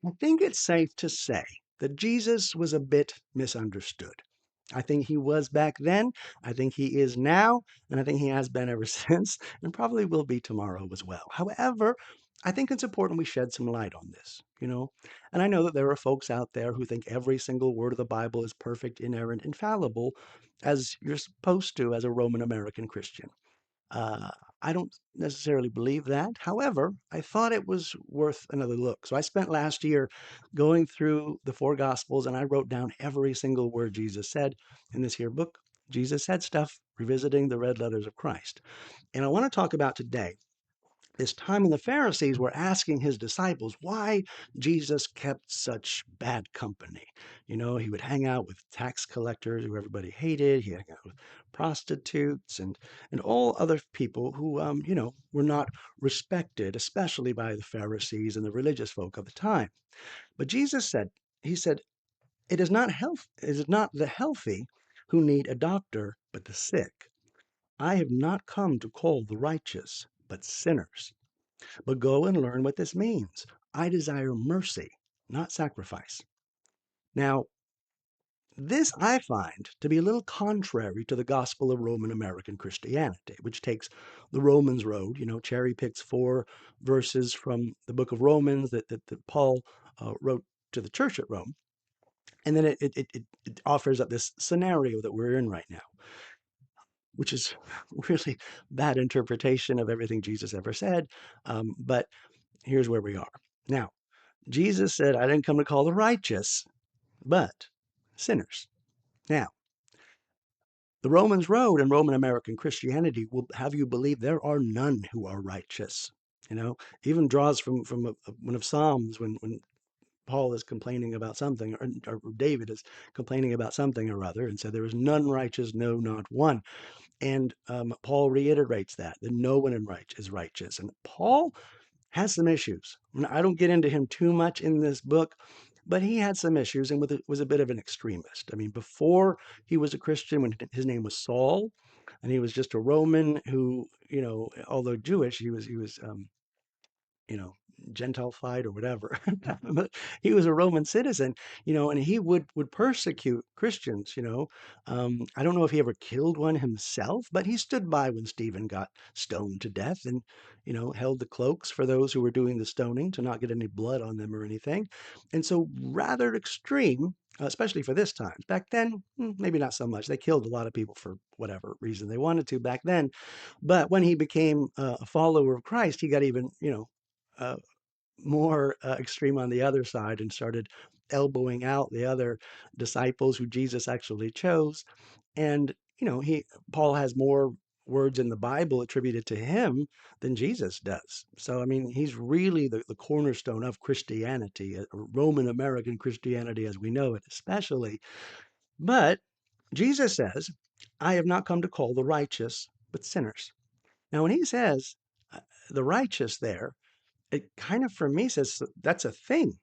I think it's safe to say that Jesus was a bit misunderstood. I think he was back then, I think he is now, and I think he has been ever since, and probably will be tomorrow as well. However, I think it's important we shed some light on this. And I know that there are folks out there who think every single word of the Bible is perfect, inerrant, infallible, as you're supposed to as a Roman American Christian. Uh, I don't necessarily believe that. However, I thought it was worth another look. So I spent last year going through the four Gospels and I wrote down every single word Jesus said in this here book. Jesus Said Stuff, Revisiting the Red Letters of Christ. And I want to talk about today this time when the Pharisees were asking his disciples why Jesus kept such bad company. He would hang out with tax collectors who everybody hated. He hung out with prostitutes and all other people who, were not respected, especially by the Pharisees and the religious folk of the time. But Jesus said, he said, it is not the healthy who need a doctor, but the sick. I have not come to call the righteous, but sinners. But go and learn what this means. I desire mercy, not sacrifice. Now, this I find to be a little contrary to the gospel of Roman American Christianity, which takes the Romans road, cherry picks 4 verses from the book of Romans that Paul wrote to the church at Rome. And then it offers up this scenario that we're in right now, which is really bad interpretation of everything Jesus ever said. But here's where we are. Now, Jesus said, I didn't come to call the righteous, but sinners. Now, the Romans road and Roman American Christianity will have you believe there are none who are righteous. Even draws from one of Psalms when Paul is complaining about something, or David is complaining about something or other, and said, there is none righteous, no, not one. And Paul reiterates that no one is righteous. And Paul has some issues. I don't get into him too much in this book, but he had some issues and was a bit of an extremist. I mean, before he was a Christian, when his name was Saul, and he was just a Roman who, although Jewish, he was you know, Gentilified or whatever. But he was a Roman citizen, and he would persecute Christians. I don't know if he ever killed one himself, but he stood by when Stephen got stoned to death and, held the cloaks for those who were doing the stoning to not get any blood on them or anything. And so rather extreme, especially for this time. Back then, maybe not so much. They killed a lot of people for whatever reason they wanted to back then. But when he became a follower of Christ, he got even, uh, more extreme on the other side and started elbowing out the other disciples who Jesus actually chose. And, he Paul has more words in the Bible attributed to him than Jesus does. So, I mean, he's really the cornerstone of Christianity, Roman American Christianity as we know it, especially. But Jesus says, I have not come to call the righteous, but sinners. Now, when he says the righteous there, it kind of for me says that's a thing,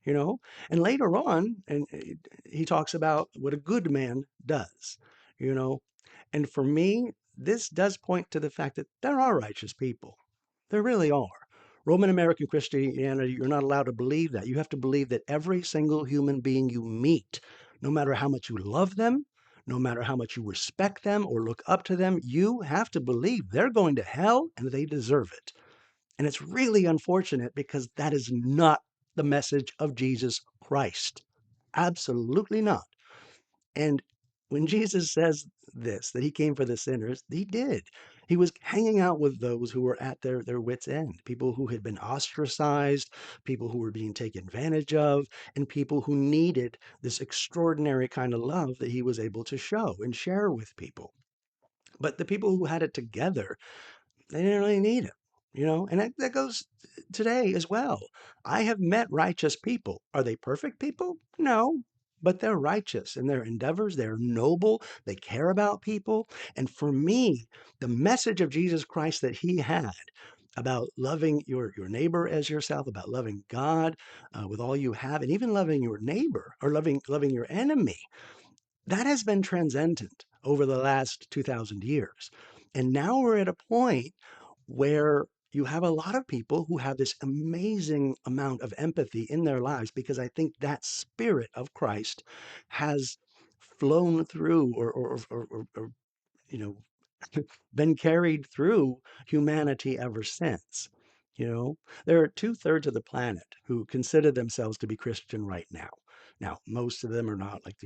you know? And later on, and he talks about what a good man does, you know? And for me, this does point to the fact that there are righteous people. There really are. Roman American Christianity, you're not allowed to believe that. You have to believe that every single human being you meet, no matter how much you love them, no matter how much you respect them or look up to them, you have to believe they're going to hell and they deserve it. And it's really unfortunate because that is not the message of Jesus Christ. Absolutely not. And when Jesus says this, that he came for the sinners, he did. He was hanging out with those who were at their wits' end, people who had been ostracized, people who were being taken advantage of, and people who needed this extraordinary kind of love that he was able to show and share with people. But the people who had it together, they didn't really need it, and that goes today as well. I have met righteous people. Are they perfect people? No, but they're righteous in their endeavors. They're noble. They care about people. And for me, the message of Jesus Christ that he had about loving your neighbor as yourself, about loving God with all you have, and even loving your neighbor or loving your enemy, that has been transcendent over the last 2,000 years. And now we're at a point where you have a lot of people who have this amazing amount of empathy in their lives because I think that spirit of Christ has flown through or you know been carried through humanity ever since. You know, there are two-thirds of the planet who consider themselves to be Christian right now. Now, most of them are not like,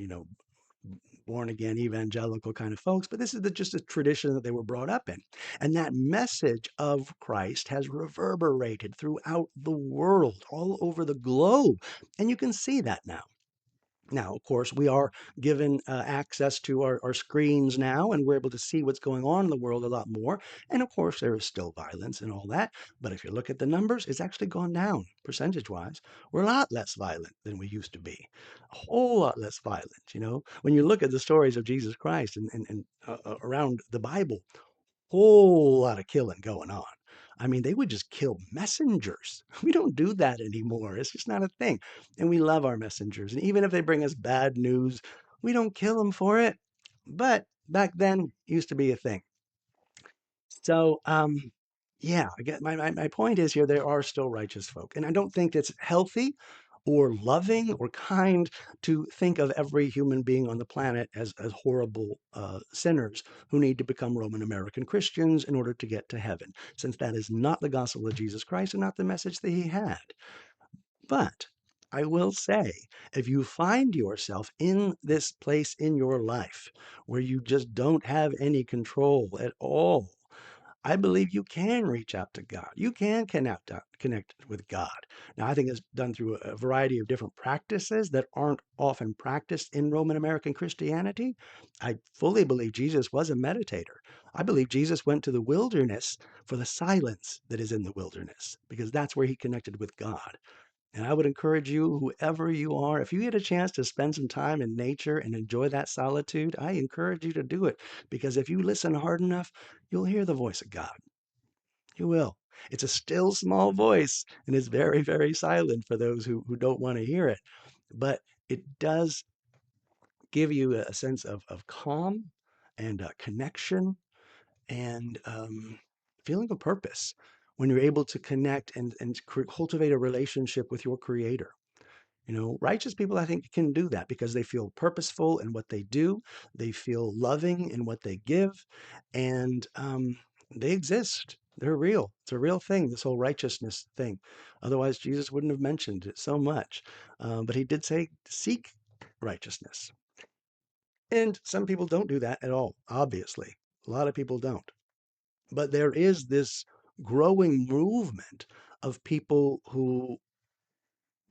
born again evangelical kind of folks, but this is just a tradition that they were brought up in. And that message of Christ has reverberated throughout the world, all over the globe. And you can see that now. Now, of course, we are given access to our screens now, and we're able to see what's going on in the world a lot more. And of course, there is still violence and all that. But if you look at the numbers, it's actually gone down percentage wise. We're a lot less violent than we used to be, a whole lot less violent. When you look at the stories of Jesus Christ and around the Bible, whole lot of killing going on. I mean, they would just kill messengers. We don't do that anymore. It's just not a thing. And we love our messengers. And even if they bring us bad news, we don't kill them for it. But back then, it used to be a thing. So, yeah, I get my point is here there are still righteous folk. And I don't think it's healthy or loving or kind to think of every human being on the planet as horrible sinners who need to become Roman American Christians in order to get to heaven, since that is not the gospel of Jesus Christ and not the message that he had. But I will say, if you find yourself in this place in your life where you just don't have any control at all, I believe you can reach out to God. You can connect with God. Now, I think it's done through a variety of different practices that aren't often practiced in Roman American Christianity. I fully believe Jesus was a meditator. I believe Jesus went to the wilderness for the silence that is in the wilderness, because that's where he connected with God. And I would encourage you, whoever you are, if you get a chance to spend some time in nature and enjoy that solitude, I encourage you to do it. Because if you listen hard enough, you'll hear the voice of God. You will. It's a still small voice and it's very, very silent for those who don't want to hear it. But it does give you a sense of calm and connection and feeling of purpose when you're able to connect and cultivate a relationship with your creator. Righteous people, I think, can do that because they feel purposeful in what they do. They feel loving in what they give, and they exist. They're real. It's a real thing, this whole righteousness thing. Otherwise, Jesus wouldn't have mentioned it so much. But he did say, seek righteousness. And some people don't do that at all, obviously. A lot of people don't. But there is this growing movement of people who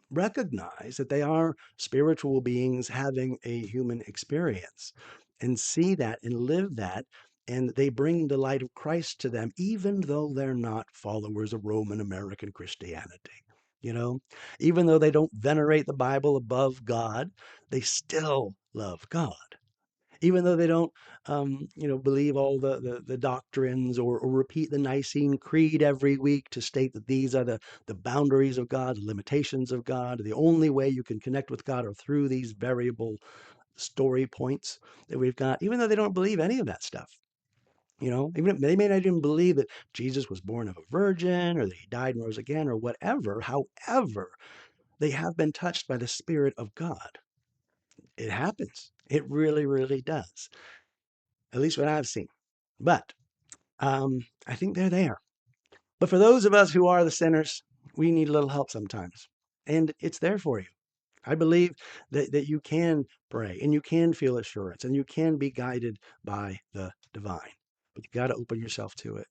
recognize that they are spiritual beings having a human experience and see that and live that. And they bring the light of Christ to them, even though they're not followers of Roman American Christianity. You know, even though they don't venerate the Bible above God, they still love God, even though they don't, believe all the doctrines or repeat the Nicene Creed every week to state that these are the boundaries of God, the limitations of God. The only way you can connect with God are through these variable story points that we've got, even though they don't believe any of that stuff. Even if they may not even believe that Jesus was born of a virgin or that he died and rose again or whatever. However, they have been touched by the Spirit of God. It happens. It really, really does, at least what I've seen. But I think they're there. But for those of us who are the sinners, we need a little help sometimes. And it's there for you. I believe that you can pray and you can feel assurance and you can be guided by the divine. But you got to open yourself to it.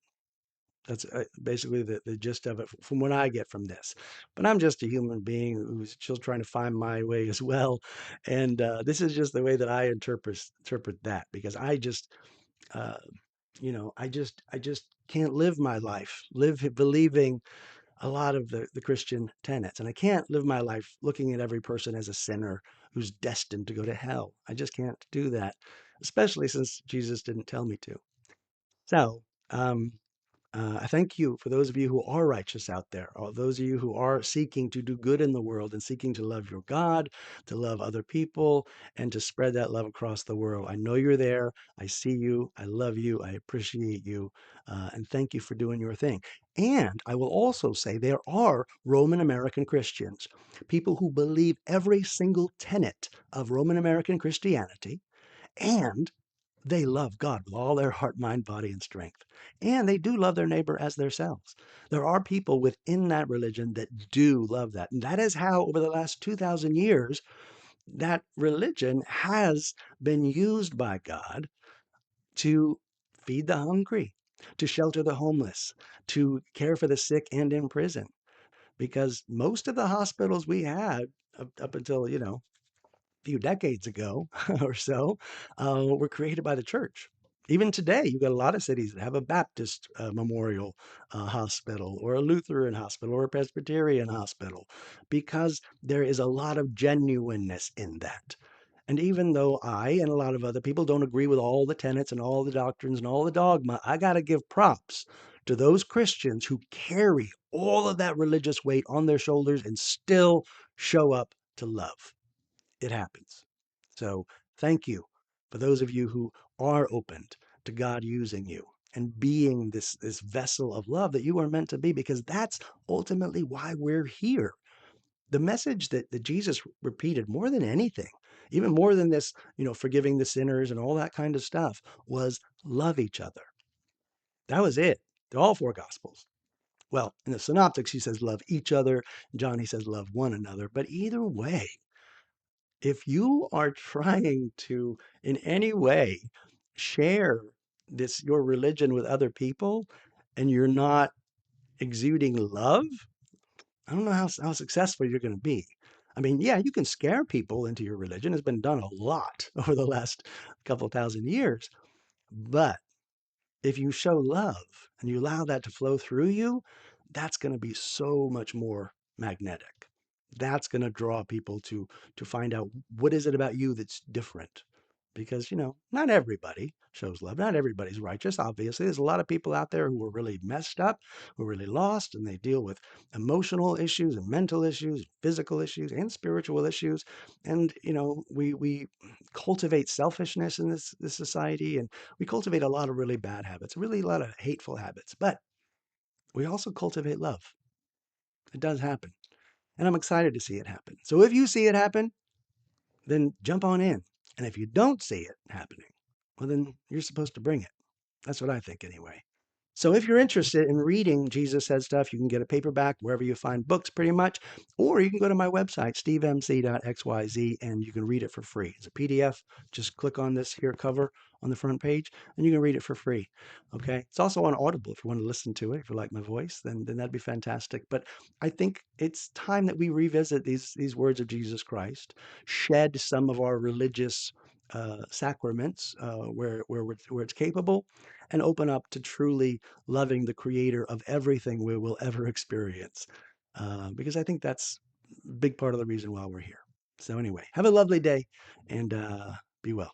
That's basically the gist of it from what I get from this. But I'm just a human being who's still trying to find my way as well. And this is just the way that I interpret that because I just uh, I just can't live my life believing a lot of the Christian tenets, and I can't live my life looking at every person as a sinner who's destined to go to hell. I just can't do that, especially since Jesus didn't tell me to. So, um, I thank you for those of you who are righteous out there, or those of you who are seeking to do good in the world and seeking to love your God, to love other people, and to spread that love across the world. I know you're there. I see you. I love you. I appreciate you. And thank you for doing your thing. And I will also say there are Roman American Christians, people who believe every single tenet of Roman American Christianity, and they love God with all their heart, mind, body, and strength. And they do love their neighbor as themselves. There are people within that religion that do love that. And that is how, over the last 2,000 years, that religion has been used by God to feed the hungry, to shelter the homeless, to care for the sick and in prison. Because most of the hospitals we had up until, few decades ago or so, were created by the church. Even today, you've got a lot of cities that have a Baptist memorial hospital, or a Lutheran hospital, or a Presbyterian hospital, because there is a lot of genuineness in that. And even though I and a lot of other people don't agree with all the tenets and all the doctrines and all the dogma, I got to give props to those Christians who carry all of that religious weight on their shoulders and still show up to love. It happens. So thank you for those of you who are opened to God using you and being this vessel of love that you are meant to be, because that's ultimately why we're here. The message that Jesus repeated more than anything, even more than this, forgiving the sinners and all that kind of stuff, was love each other. That was it. All four gospels. Well, in the synoptics, he says love each other. John, he says love one another. But either way, if you are trying to in any way share this your religion with other people, and you're not exuding love, I don't know how successful you're going to be. I mean, yeah, you can scare people into your religion. It's been done a lot over the last couple thousand years. But if you show love and you allow that to flow through you, that's going to be so much more magnetic. That's going to draw people to find out, what is it about you that's different? Because, not everybody shows love. Not everybody's righteous. Obviously, there's a lot of people out there who are really messed up, who are really lost, and they deal with emotional issues and mental issues, physical issues, and spiritual issues. And, we cultivate selfishness in this society, and we cultivate a lot of really bad habits, really a lot of hateful habits. But we also cultivate love. It does happen. And I'm excited to see it happen. So if you see it happen, then jump on in. And if you don't see it happening, well, then you're supposed to bring it. That's what I think anyway. So if you're interested in reading Jesus Said Stuff, you can get a paperback wherever you find books pretty much, or you can go to my website, stevemc.xyz, and you can read it for free. It's a PDF. Just click on this here cover on the front page, and you can read it for free. Okay. It's also on Audible if you want to listen to it. If you like my voice, then that'd be fantastic. But I think it's time that we revisit these words of Jesus Christ, shed some of our religious sacraments where it's capable, and open up to truly loving the creator of everything we will ever experience. Because I think that's a big part of the reason why we're here. So, anyway, have a lovely day, and be well.